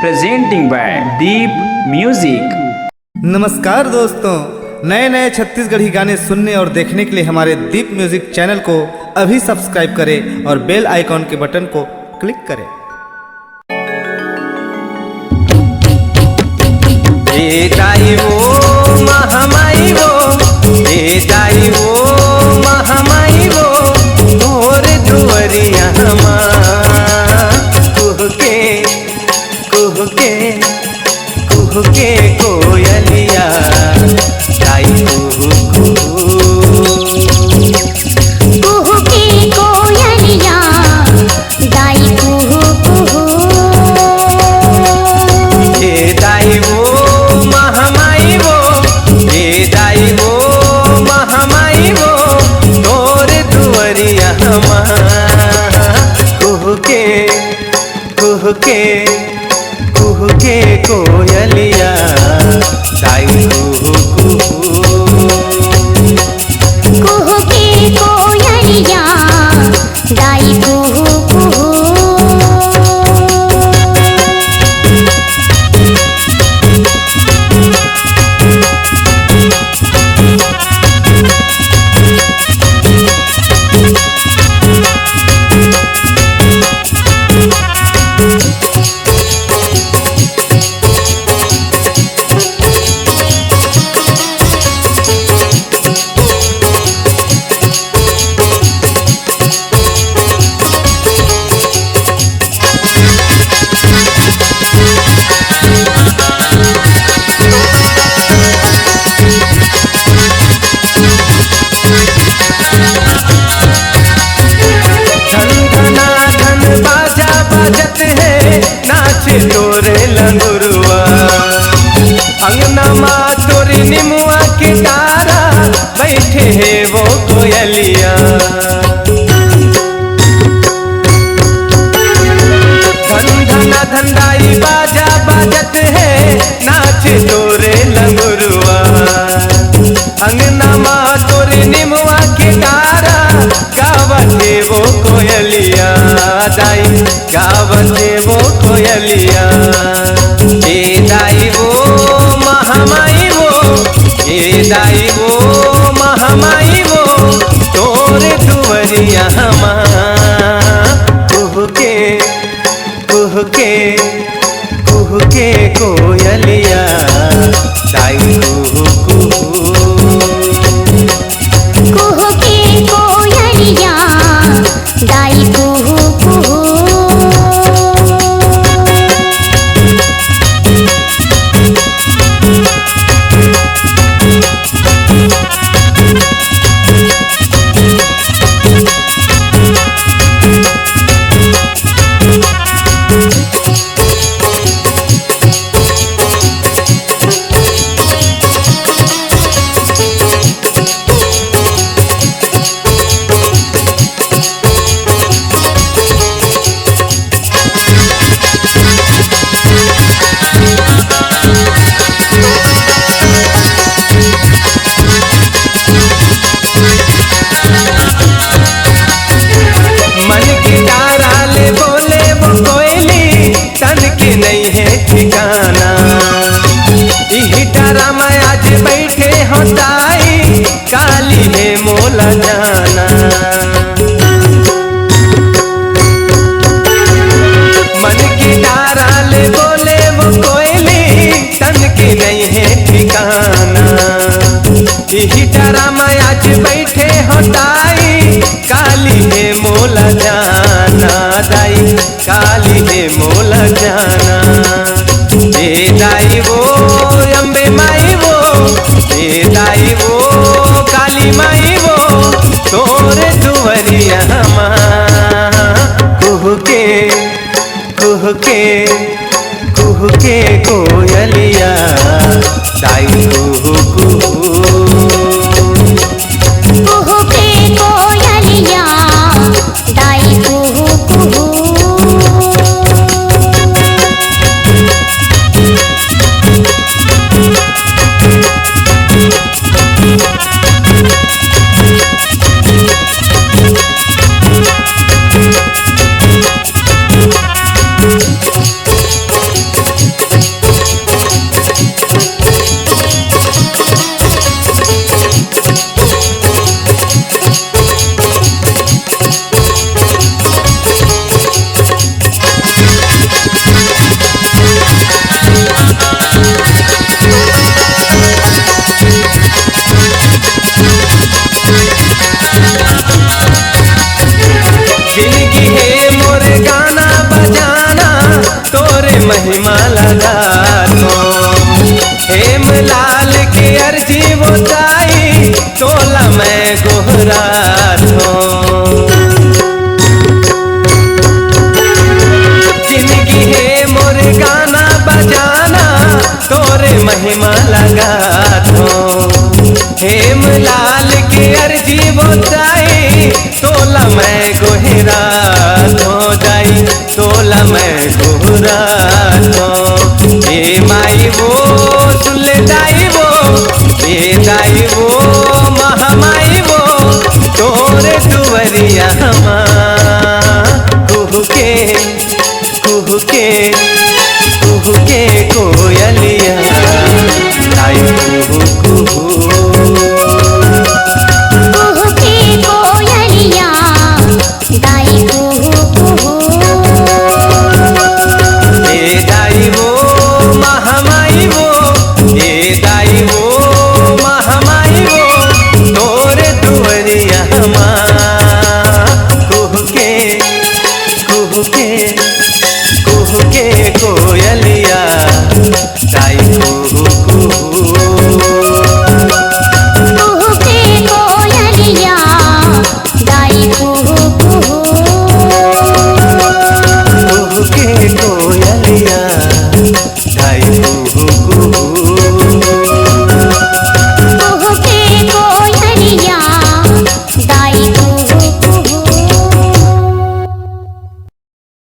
Presenting by Deep music. नमस्कार दोस्तों, नए नए छत्तीसगढ़ी गाने सुनने और देखने के लिए हमारे दीप म्यूजिक चैनल को अभी सब्सक्राइब करें और बेल आइकॉन के बटन को क्लिक करें। दाई वो महामाई वो, दाई वो महामाई वो, तोर दुवरिया कुहके कुहके कुहके कोयलिया दाई कुहके कोयलिया दाई कुहू कुहू। दाई वो महामाई वो, दाई वो महामाई वो, तोर दुवरिया कुहके कुहके कुहके कोयलिया दाई कुहके कोयलिया दाई कुहू कुहू। नाचे तोरे लंगुरुआ अंगना माँ तोरे निमुआ के तारा बैठे है वो कोयलिया। धन धना धंधाई बाजा बाजत है नाचे तोरे लंगुरुआ अंगना माँ तोरे निमुआ के तारा गावत है वो कोयलिया दाई गावत है वो कोयलिया। दाई वो महामाई वो, दाई वो महामाई वो, तोरे दुवरिया कुहके कुहके कुहके कोयलिया दाई कुहके कोयलिया दाई कुहू कुहू। नहीं है ठिकाना यही डरा मैं आज बैठे होताई काली है मोला जाना। मन की डारा ले बोले वो कोयली तन के नहीं है ठिकाना यही डरा मैं आज बैठे होताई काली है मोला जाना दाई काली है मोला जाना। दाई वो अम्बे माई वो, दाई वो काली माई वो, तोरे दुवरिया कुहके कुहके कुहके कोयलिया दाई कुहके कोयलिया दाई कुहू कुहू। तोरे महिमा लगा दो। हेमलाल के अर्जी वो गाई तोला मैं गोहरा दो। जिंदगी है मोर गाना बजाना तोरे महिमा लगा दो। हेमलाल के अर्जी वो गाई तोला मैं गोहरा दो जाई तोला मैं गोहरा दो। ए माई वो सुले दाई वो ए दाई वो महामाई वो तोरे दुवरिया कुहके कुहके कुहके कोयलिया दाई कुहू